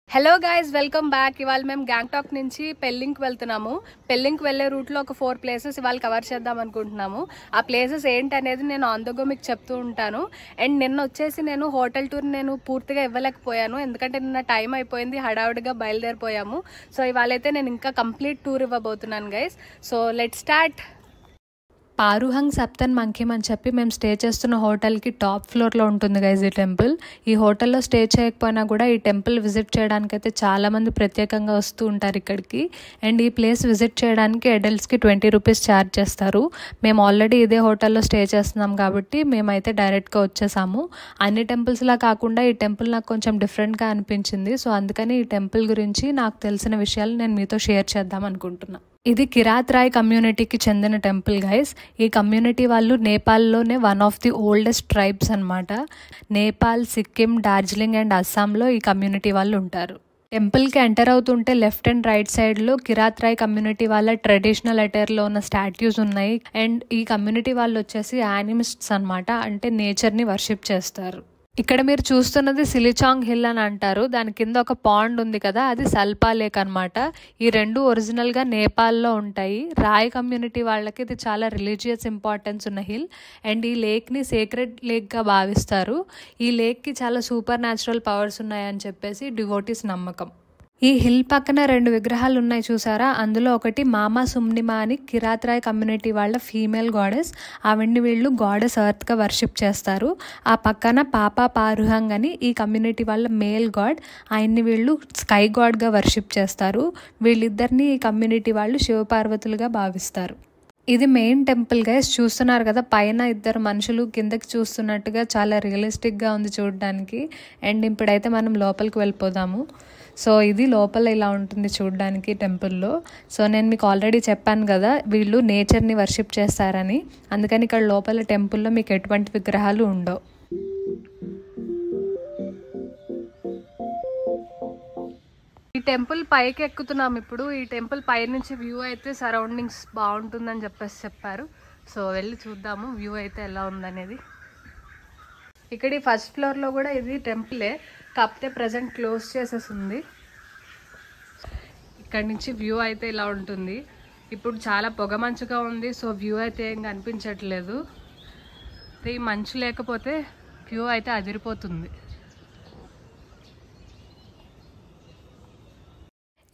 Hello guys, welcome back. ఇవాళ మేము గ్యాంగ్టాక్ నుంచి పెల్లింగ్కి వెళ్తున్నాము. పెల్లింగ్కి వెళ్ళే రూట్లో ఒక 4 ప్లేసెస్ ఇవాళ కవర్ చేద్దాం అనుకుంటున్నాము. ఆ ప్లేసెస్ ఏంటనేది నేను ఆన్ ద గో మీకు చెప్తూ ఉంటాను. అండ్ నిన్న వచ్చేసి నేను హోటల్ టూర్ నేను పూర్తిగా ఇవ్వలేకపోయాను, ఎందుకంటే నిన్న టైం అయిపోయింది, హడావుడిగా బయలుదేరిపోయాము. సో ఇవాళైతే నేను ఇంకా కంప్లీట్ టూర్ ఇవ్వబోతున్నాను guys. So let's start. Paruhang Saptan Mankhim అని చెప్పి మేము స్టే చేస్తున్న హోటల్కి టాప్ ఫ్లోర్లో ఉంటుంది గైజ్ ఈ టెంపుల్. ఈ హోటల్లో స్టే చేయకపోయినా కూడా ఈ టెంపుల్ విజిట్ చేయడానికైతే చాలామంది ప్రత్యేకంగా వస్తూ ఉంటారు ఇక్కడికి. అండ్ ఈ ప్లేస్ విజిట్ చేయడానికి అడల్ట్స్కి 20 రూపీస్ ఛార్జ్ చేస్తారు. మేము ఆల్రెడీ ఇదే హోటల్లో స్టే చేస్తున్నాం కాబట్టి మేమైతే డైరెక్ట్గా వచ్చేసాము. అన్ని టెంపుల్స్లా కాకుండా ఈ టెంపుల్ నాకు కొంచెం డిఫరెంట్గా అనిపించింది. సో అందుకని ఈ టెంపుల్ గురించి నాకు తెలిసిన విషయాలు నేను మీతో షేర్ చేద్దాం అనుకుంటున్నా. ఇది కిరాత్ రాయ్ కమ్యూనిటీకి చెందిన టెంపుల్ గైస్. ఈ కమ్యూనిటీ వాళ్ళు నేపాల్లోనే one of the oldest tribes అనమాట. నేపాల్, సిక్కిం, డార్జిలింగ్ అండ్ అస్సాంలో ఈ కమ్యూనిటీ వాళ్ళు ఉంటారు. టెంపుల్కి ఎంటర్ అవుతుంటే లెఫ్ట్ అండ్ రైట్ సైడ్లో కిరాత్ రాయ్ కమ్యూనిటీ వాళ్ళ ట్రెడిషనల్ అటైర్లో ఉన్న స్టాట్యూస్ ఉన్నాయి. అండ్ ఈ కమ్యూనిటీ వాళ్ళు వచ్చేసి యానిమిస్ట్స్ అనమాట, అంటే నేచర్ని వర్షిప్ చేస్తారు. ఇక్కడ మీరు చూస్తున్నది సిలిచాంగ్ హిల్ అని అంటారు. దాని కింద ఒక పాండ్ ఉంది కదా, అది సల్పా లేక్ అనమాట. ఈ రెండు ఒరిజినల్గా నేపాల్లో ఉంటాయి. రాయ్ కమ్యూనిటీ వాళ్ళకి ఇది చాలా రిలీజియస్ ఇంపార్టెన్స్ ఉన్న హిల్. అండ్ ఈ లేక్ని సేక్రెడ్ లేక్గా భావిస్తారు. ఈ లేక్కి చాలా సూపర్ న్యాచురల్ పవర్స్ ఉన్నాయని చెప్పేసి డివోటీస్ నమ్మకం. ఈ హిల్ పక్కన 2 విగ్రహాలు ఉన్నాయి చూసారా, అందులో ఒకటి మామా సుమ్నిమా అని కిరాత్ రాయ్ కమ్యూనిటీ వాళ్ళ ఫీమేల్ గాడెస్. ఆవిడ్ని వీళ్ళు గాడెస్ ఎర్త్గా వర్షిప్ చేస్తారు. ఆ పక్కన పాపా పారుహంగ్ అని ఈ కమ్యూనిటీ వాళ్ళ మేల్ గాడ్, ఆయన్ని వీళ్ళు స్కై గాడ్గా వర్షిప్ చేస్తారు. వీళ్ళిద్దరిని ఈ కమ్యూనిటీ వాళ్ళు శివపార్వతులుగా భావిస్తారు. ఇది మెయిన్ టెంపుల్ గైస్. చూస్తున్నారు కదా, పైన 2 మనుషులు కిందకి చూస్తున్నట్టుగా చాలా రియలిస్టిక్గా ఉంది చూడడానికి. అండ్ ఇప్పుడైతే మనం లోపలికి వెళ్ళిపోదాము. సో ఇది లోపల ఇలా ఉంటుంది చూడడానికి టెంపుల్లో. సో నేను మీకు ఆల్రెడీ చెప్పాను కదా, వీళ్ళు నేచర్ని వర్షిప్ చేస్తారని. అందుకని ఇక్కడ లోపల టెంపుల్లో మీకు ఎటువంటి విగ్రహాలు ఉండవు. ఈ టెంపుల్ పైకి ఎక్కుతున్నాం ఇప్పుడు. ఈ టెంపుల్ పై నుంచి వ్యూ అయితే సరౌండింగ్స్ బాగుంటుందని చెప్పారు. సో వెళ్ళి చూద్దాము వ్యూ అయితే ఎలా ఉందనేది. ఇక్కడ ఈ ఫస్ట్ ఫ్లోర్లో కూడా ఇది టెంపులే, కాకపోతే ప్రజెంట్ క్లోజ్ చేసేసింది. ఇక్కడ నుంచి వ్యూ అయితే ఇలా ఉంటుంది. ఇప్పుడు చాలా పొగ మంచుగా ఉంది, సో వ్యూ అయితే ఏం కనిపించట్లేదు. ఈ మంచు లేకపోతే వ్యూ అయితే అదిరిపోతుంది.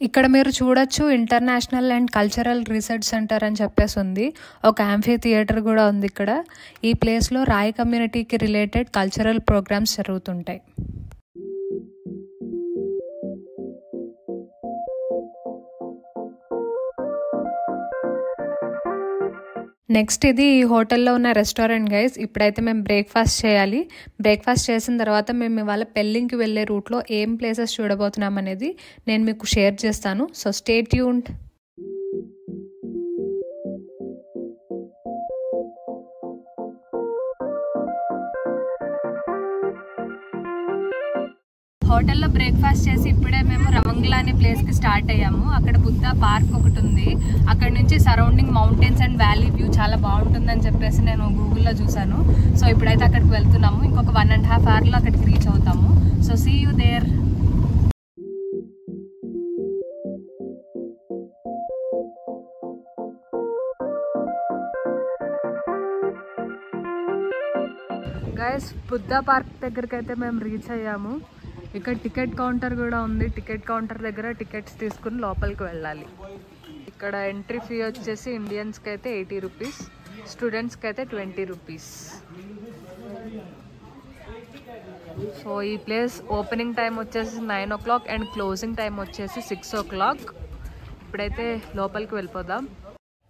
ఇక్కడ మీరు చూడొచ్చు international and cultural research centre అని చెప్పేసి ఉంది. ఒక యాంఫీ థియేటర్ కూడా ఉంది ఇక్కడ. ఈ ప్లేస్లో రాయ్ కమ్యూనిటీకి రిలేటెడ్ కల్చరల్ ప్రోగ్రామ్స్ జరుగుతుంటాయి. నెక్స్ట్ ఇది ఈ హోటల్లో ఉన్న రెస్టారెంట్ గైస్. ఇప్పుడైతే మేము బ్రేక్ఫాస్ట్ చేయాలి. బ్రేక్ఫాస్ట్ చేసిన తర్వాత మేము ఇవాళ పెల్లింగ్కి వెళ్ళే రూట్లో ఏం ప్లేసెస్ చూడబోతున్నాం అనేది నేను మీకు షేర్ చేస్తాను. So stay tuned. హోటల్లో బ్రేక్ఫాస్ట్ చేసి ఇప్పుడే మేము రవంగ్లా అనే ప్లేస్కి స్టార్ట్ అయ్యాము. అక్కడ బుద్ధ పార్క్ ఒకటి ఉంది. అక్కడ నుంచి surrounding mountains and valley view చాలా బాగుంటుందని చెప్పేసి నేను గూగుల్లో చూసాను. సో ఇప్పుడైతే అక్కడికి వెళ్తున్నాము. ఇంకొక 1.5 అవర్లో అక్కడికి రీచ్ అవుతాము. So see you there. Guys, Buddha park దగ్గరికి అయితే మేము రీచ్ అయ్యాము. ఇక్కడ టికెట్ కౌంటర్ కూడా ఉంది. టికెట్ కౌంటర్ దగ్గర టికెట్స్ తీసుకుని లోపలికి వెళ్ళాలి. ఇక్కడ ఎంట్రీ ఫీ వచ్చేసి ఇండియన్స్కి అయితే 80 రూపీస్, స్టూడెంట్స్కి అయితే 20 రూపీస్. సో ఈ ప్లేస్ ఓపెనింగ్ టైం వచ్చేసి 9 o'clock అండ్ క్లోజింగ్ టైం వచ్చేసి 6 o'clock. ఇప్పుడైతే లోపలికి వెళ్ళిపోదాం.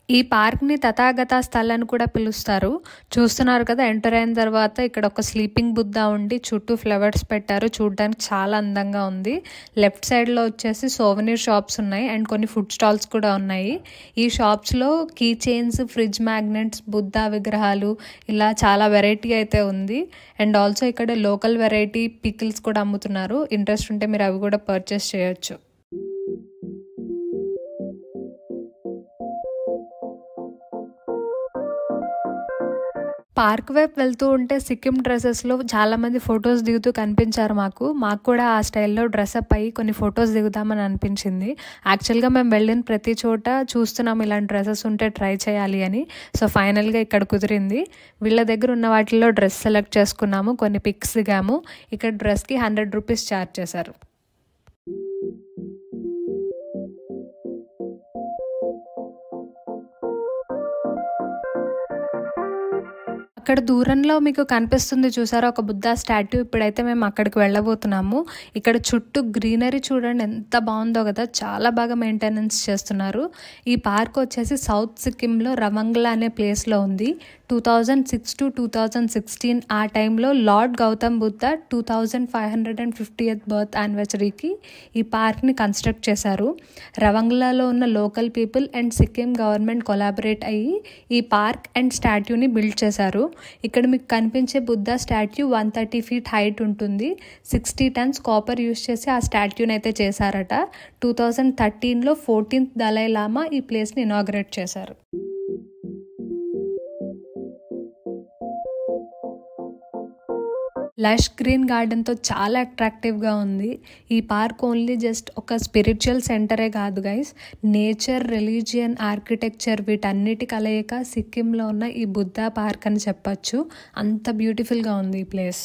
ఈ పార్క్ని తథాగత స్థల్ అని కూడా పిలుస్తారు. చూస్తున్నారు కదా, ఎంటర్ అయిన తర్వాత ఇక్కడ ఒక స్లీపింగ్ బుద్ధ ఉండి చుట్టూ ఫ్లవర్స్ పెట్టారు. చూడడానికి చాలా అందంగా ఉంది. లెఫ్ట్ సైడ్లో వచ్చేసి సోవెనీర్ షాప్స్ ఉన్నాయి అండ్ కొన్ని ఫుడ్ స్టాల్స్ కూడా ఉన్నాయి. ఈ షాప్స్లో key chains, fridge magnets, Buddha విగ్రహాలు ఇలా చాలా వెరైటీ అయితే ఉంది. అండ్ ఆల్సో ఇక్కడ లోకల్ వెరైటీ పికిల్స్ కూడా అమ్ముతున్నారు. ఇంట్రెస్ట్ ఉంటే మీరు అవి కూడా పర్చేస్ చేయొచ్చు. పార్క్ వైపు వెళ్తూ ఉంటే సిక్కిం డ్రెస్సెస్లో చాలామంది ఫొటోస్ దిగుతూ కనిపించారు. మాకు కూడా ఆ స్టైల్లో డ్రెస్అప్ అయ్యి కొన్ని ఫొటోస్ దిగుదామని అనిపించింది. యాక్చువల్గా మేము వెళ్ళిన ప్రతి చోట చూస్తున్నాం ఇలాంటి డ్రెస్సెస్ ఉంటే ట్రై చేయాలి అని. సో ఫైనల్గా ఇక్కడ కుదిరింది. వీళ్ళ దగ్గర ఉన్న వాటిల్లో డ్రెస్ సెలెక్ట్ చేసుకున్నాము, కొన్ని పిక్స్ దిగాము. ఇక్కడ డ్రెస్కి 100 రూపీస్ ఛార్జ్ చేశారు. అక్కడ దూరంలో మీకు కనిపిస్తుంది చూసారా ఒక బుద్ధ స్టాట్యూ. ఇప్పుడైతే మేము అక్కడికి వెళ్ళబోతున్నాము. ఇక్కడ చుట్టూ గ్రీనరీ చూడండి ఎంత బాగుందో కదా, చాలా బాగా మెయింటెనెన్స్ చేస్తున్నారు. ఈ పార్క్ వచ్చేసి సౌత్ సిక్కింలో రవంగ్లా అనే ప్లేస్లో ఉంది. 2006 to 2016 ఆ టైంలో lord Gautam Buddha 2550th birth యానివర్సరీకి ఈ పార్క్ని కన్స్ట్రక్ట్ చేశారు. రవంగ్లాలో ఉన్న local people and Sikkim government collaborate అయ్యి ఈ పార్క్ అండ్ స్టాట్యూని బిల్డ్ చేశారు. ఇక్కడ మీకు కనిపించే బుద్ధ స్టాట్యూ 130 feet హైట్ ఉంటుంది. 60 tons కాపర్ యూస్ చేసి ఆ స్టాట్యూని అయితే చేశారట. 2013లో 14th దలై లామా ఈ ప్లేస్ని ఇనాగ్రేట్ చేశారు. లష్ గ్రీన్ గార్డెన్తో చాలా అట్రాక్టివ్గా ఉంది. ఈ పార్క్ ఓన్లీ జస్ట్ ఒక స్పిరిచువల్ సెంటరే కాదు గైస్, నేచర్, రిలీజియన్, ఆర్కిటెక్చర్ వీటన్నిటి కలయిక సిక్కింలో ఉన్న ఈ బుద్ధ పార్క్ అని చెప్పచ్చు. అంత బ్యూటిఫుల్గా ఉంది ఈ ప్లేస్.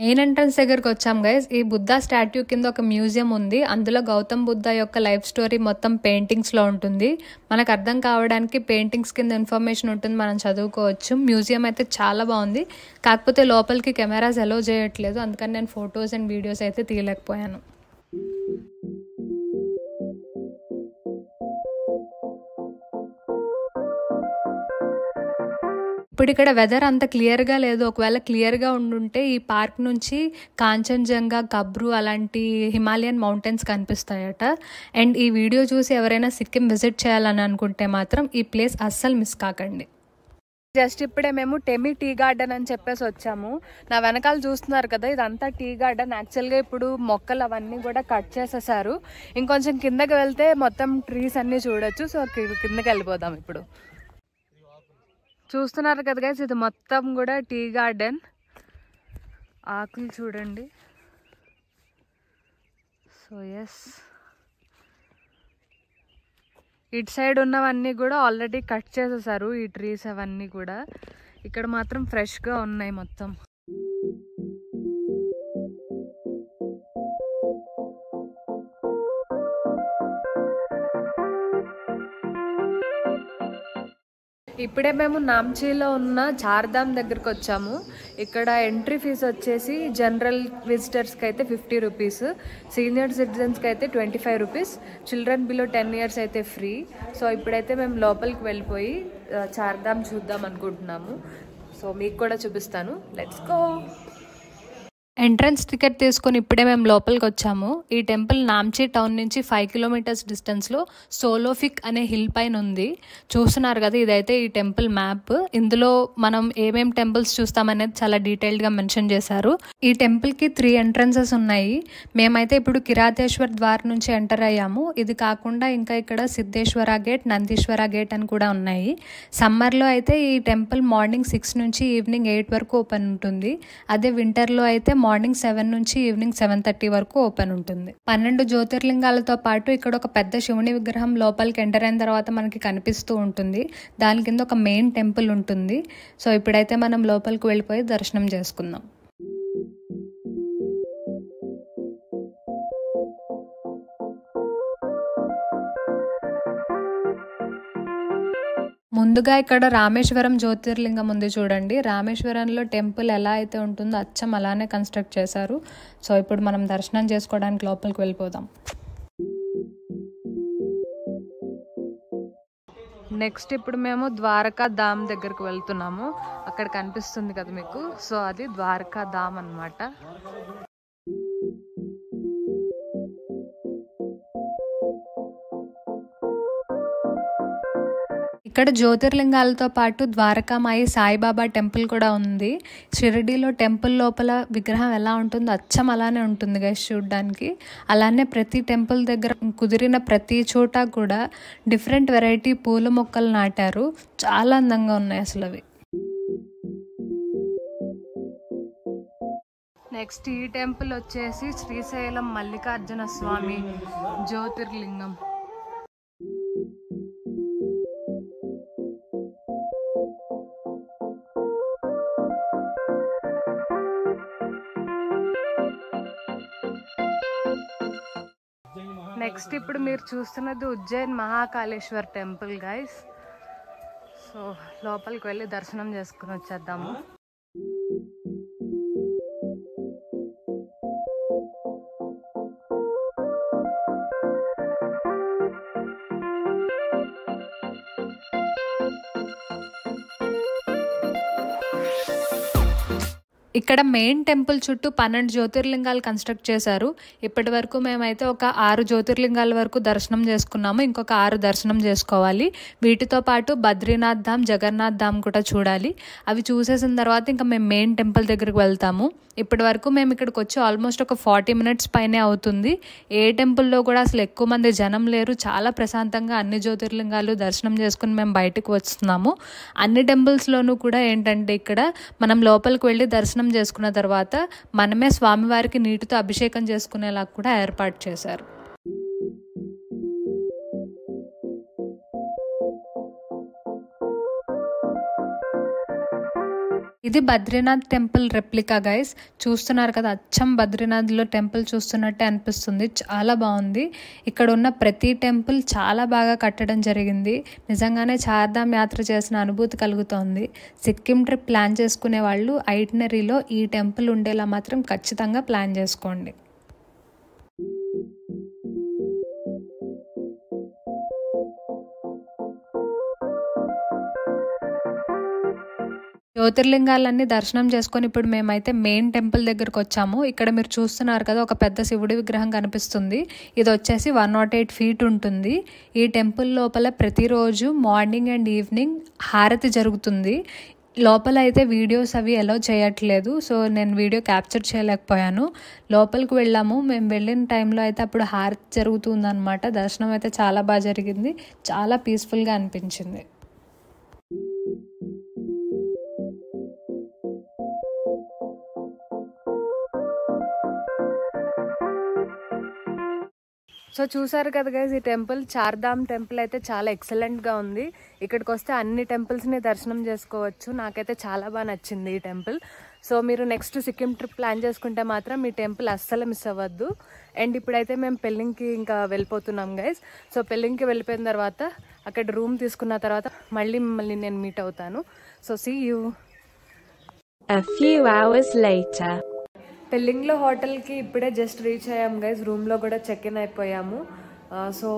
మెయిన్ ఎంట్రన్స్ దగ్గరకు వచ్చాం గైస్. ఈ బుద్ధ స్టాట్యూ కింద ఒక మ్యూజియం ఉంది. అందులో గౌతమ్ బుద్ధ యొక్క లైఫ్ స్టోరీ మొత్తం పెయింటింగ్స్లో ఉంటుంది. మనకు అర్థం కావడానికి పెయింటింగ్స్ కింద ఇన్ఫర్మేషన్ ఉంటుంది, మనం చదువుకోవచ్చు. మ్యూజియం అయితే చాలా బాగుంది. కాకపోతే లోపలికి కెమెరాస్ అలో చేయట్లేదు, అందుకని నేను ఫొటోస్ అండ్ వీడియోస్ అయితే తీయలేకపోయాను. ఇప్పుడు ఇక్కడ వెదర్ అంత క్లియర్గా లేదు. ఒకవేళ క్లియర్గా ఉండుంటే ఈ పార్క్ నుంచి కాంచన్జంగా, గబ్రు అలాంటి హిమాలయన్ మౌంటైన్స్ కనిపిస్తాయట. అండ్ ఈ వీడియో చూసి ఎవరైనా సిక్కిం విజిట్ చేయాలని అనుకుంటే మాత్రం ఈ ప్లేస్ అస్సలు మిస్ కాకండి. జస్ట్ ఇప్పుడే మేము టెమి టీ గార్డెన్ అని చెప్పేసి వచ్చాము. నా వెనకాల చూస్తున్నారు కదా, ఇదంతా టీ గార్డెన్. యాక్చువల్గా ఇప్పుడు మొక్కలు అవన్నీ కూడా కట్ చేసేసారు. ఇంకొంచెం కిందకి వెళ్తే మొత్తం ట్రీస్ అన్నీ చూడొచ్చు. సో కిందకి వెళ్ళిపోదాం ఇప్పుడు. చూస్తున్నారు కదా గైస్, ఇది మొత్తం కూడా టీ గార్డెన్. ఆకులు చూడండి. సో ఎస్, ఇటు సైడ్ ఉన్నవన్నీ కూడా ఆల్రెడీ కట్ చేసేసారు, ఈ ట్రీస్ అవన్నీ కూడా. ఇక్కడ మాత్రం ఫ్రెష్గా ఉన్నాయి మొత్తం. ఇప్పుడే మేము నామ్చీలో ఉన్న చార్ధామ్ దగ్గరికి వచ్చాము. ఇక్కడ ఎంట్రీ ఫీజు వచ్చేసి జనరల్ విజిటర్స్కి అయితే 50 రూపీస్, సీనియర్ సిటిజన్స్కి అయితే 25 రూపీస్, చిల్డ్రన్ బిలో 10 years అయితే ఫ్రీ. సో ఇప్పుడైతే మేము లోపలికి వెళ్ళిపోయి చార్ధామ్ చూద్దాం అనుకుంటున్నాము. సో మీకు కూడా చూపిస్తాను, లెట్స్ గో. ఎంట్రన్స్ టికెట్ తీసుకొని ఇప్పుడే మేము లోపలికి వచ్చాము. ఈ టెంపుల్ నామ్చీ టౌన్ నుంచి 5 kilometers డిస్టెన్స్లో సోలోఫిక్ అనే హిల్ పైన ఉంది. చూస్తున్నారు కదా, ఇదైతే ఈ టెంపుల్ మ్యాప్. ఇందులో మనం ఏమేం టెంపుల్స్ చూస్తామనేది చాలా డీటెయిల్డ్గా మెన్షన్ చేశారు. ఈ టెంపుల్కి 3 entrances ఉన్నాయి. మేమైతే ఇప్పుడు కిరాతేశ్వర్ ద్వార్ నుంచి ఎంటర్ అయ్యాము. ఇది కాకుండా ఇంకా ఇక్కడ సిద్ధేశ్వర గేట్, నందీశ్వర గేట్ అని కూడా ఉన్నాయి. సమ్మర్లో అయితే ఈ టెంపుల్ మార్నింగ్ 6 నుంచి ఈవినింగ్ 8 వరకు ఓపెన్ ఉంటుంది. అదే వింటర్లో అయితే మార్నింగ్ 7 నుంచి ఈవినింగ్ 7:30 వరకు ఓపెన్ ఉంటుంది. 12 జ్యోతిర్లింగాలతో పాటు ఇక్కడ ఒక పెద్ద శివుని విగ్రహం లోపలికి ఎంటర్ అయిన తర్వాత మనకి కనిపిస్తూ ఉంటుంది. దాని కింద ఒక మెయిన్ టెంపుల్ ఉంటుంది. సో ఇప్పుడైతే మనం లోపలికి వెళ్ళిపోయి దర్శనం చేసుకుందాం. ముందుగా ఇక్కడ రామేశ్వరం జ్యోతిర్లింగం ఉంది చూడండి. రామేశ్వరంలో టెంపుల్ ఎలా అయితే ఉంటుందో అచ్చం అలానే కన్స్ట్రక్ట్ చేశారు. సో ఇప్పుడు మనం దర్శనం చేసుకోవడానికి లోపలికి వెళ్ళిపోదాం. నెక్స్ట్ ఇప్పుడు మేము ద్వారకా ధామ్ దగ్గరకు వెళ్తున్నాము. అక్కడ కనిపిస్తుంది కదా మీకు, సో అది ద్వారకా ధామ్ అన్నమాట. ఇక్కడ జ్యోతిర్లింగాలతో పాటు ద్వారకామాయి సాయిబాబా టెంపుల్ కూడా ఉంది. షిరిడీలో టెంపుల్ లోపల విగ్రహం ఎలా ఉంటుందో అచ్చం అలానే ఉంటుంది గైస్ చూడడానికి. అలానే ప్రతి టెంపుల్ దగ్గర కుదిరిన ప్రతి చోట కూడా డిఫరెంట్ వెరైటీ పూల మొక్కలు నాటారు. చాలా అందంగా ఉన్నాయి అసలు అవి. నెక్స్ట్ ఈ టెంపుల్ వచ్చేసి శ్రీశైలం మల్లికార్జున స్వామి జ్యోతిర్లింగం. నెక్స్ట్ ఇప్పుడు మీరు చూస్తున్నది Ujjain Mahakaleshwar temple guys. So లోపలికి వెళ్ళి దర్శనం చేసుకుని వచ్చేద్దాము. ఇక్కడ మెయిన్ టెంపుల్ చుట్టూ 12 జ్యోతిర్లింగాలు కన్స్ట్రక్ట్ చేశారు. ఇప్పటి వరకు మేమైతే ఒక 6 జ్యోతిర్లింగాల వరకు దర్శనం చేసుకున్నాము. ఇంకొక 6 దర్శనం చేసుకోవాలి. వీటితో పాటు బద్రీనాథ్ ధామ్, జగన్నాథ్ ధామ్ కూడా చూడాలి. అవి చూసేసిన తర్వాత ఇంకా మేము మెయిన్ టెంపుల్ దగ్గరికి వెళ్తాము. ఇప్పటి వరకు మేము ఇక్కడికి వచ్చి ఆల్మోస్ట్ ఒక 40 మినిట్స్ పైనే అవుతుంది. ఏ టెంపుల్లో కూడా అసలు ఎక్కువ మంది జనం లేరు. చాలా ప్రశాంతంగా అన్ని జ్యోతిర్లింగాలు దర్శనం చేసుకుని మేము బయటకు వస్తున్నాము. అన్ని టెంపుల్స్లోనూ కూడా ఏంటంటే ఇక్కడ మనం లోపలికి వెళ్ళి దర్శనం చేసుకున్న తర్వాత మనమే స్వామివారికి నీటితో అభిషేకం చేసుకునేలా కూడా ఏర్పాటు చేశారు. ఇది బద్రీనాథ్ టెంపుల్ రెప్లికా గైస్. చూస్తున్నారు కదా, అచ్చం బద్రీనాథ్లో టెంపుల్ చూస్తున్నట్టే అనిపిస్తుంది. చాలా బాగుంది. ఇక్కడ ఉన్న ప్రతి టెంపుల్ చాలా బాగా కట్టడం జరిగింది. నిజంగానే చార్ధామ్ యాత్ర చేసిన అనుభూతి కలుగుతోంది. సిక్కిం ట్రిప్ ప్లాన్ చేసుకునే వాళ్ళు ఐటినరీలో ఈ టెంపుల్ ఉండేలా మాత్రం ఖచ్చితంగా ప్లాన్ చేసుకోండి. జ్యోతిర్లింగాలన్నీ దర్శనం చేసుకొని ఇప్పుడు మేమైతే మెయిన్ టెంపుల్ దగ్గరకు వచ్చాము. ఇక్కడ మీరు చూస్తున్నారు కదా, ఒక పెద్ద శివుడి విగ్రహం కనిపిస్తుంది. ఇది వచ్చేసి 108 ఫీట్ ఉంటుంది. ఈ టెంపుల్ లోపల ప్రతిరోజు మార్నింగ్ అండ్ ఈవినింగ్ హారతి జరుగుతుంది. లోపల అయితే వీడియోస్ అవి అలౌ చేయట్లేదు. సో నేను వీడియో క్యాప్చర్ చేయలేకపోయాను. లోపలికి వెళ్ళాము. మేము వెళ్ళిన టైంలో అయితే అప్పుడు హారతి జరుగుతుందన్నమాట. దర్శనం అయితే చాలా బాగా జరిగింది. చాలా పీస్ఫుల్గా అనిపించింది. సో చూసారు కదా గైస్, ఈ టెంపుల్ చార్ధామ్ టెంపుల్ అయితే చాలా ఎక్సలెంట్గా ఉంది. ఇక్కడికి వస్తే అన్ని టెంపుల్స్ని దర్శనం చేసుకోవచ్చు. నాకైతే చాలా బాగా నచ్చింది ఈ టెంపుల్. సో మీరు నెక్స్ట్ సిక్కిం ట్రిప్ ప్లాన్ చేసుకుంటే మాత్రం ఈ టెంపుల్ అస్సలు మిస్ అవ్వద్దు. అండ్ ఇప్పుడైతే మేము పెళ్ళింగ్కి ఇంకా వెళ్ళిపోతున్నాం గైస్. సో పెళ్ళింగ్కి వెళ్ళిపోయిన తర్వాత అక్కడ రూమ్ తీసుకున్న తర్వాత మళ్ళీ నేను మీట్ అవుతాను. So see you. A few hours later. పెళ్ళింగ్లో హోటల్కి ఇప్పుడే జస్ట్ రీచ్ అయ్యాము గైస్. రూమ్లో కూడా చెక్ ఇన్ అయిపోయాము. సో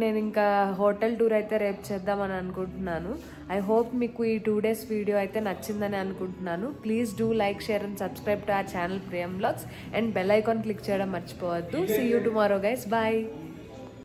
నేను ఇంకా హోటల్ టూర్ అయితే రేపు చేద్దామని అనుకుంటున్నాను. ఐ హోప్ మీకు ఈ 2 days వీడియో అయితే నచ్చిందని అనుకుంటున్నాను. Please do like, share and subscribe to our channel Priyam vlogs. And bell icon click చేయడం మర్చిపోవద్దు. See you tomorrow guys. Bye.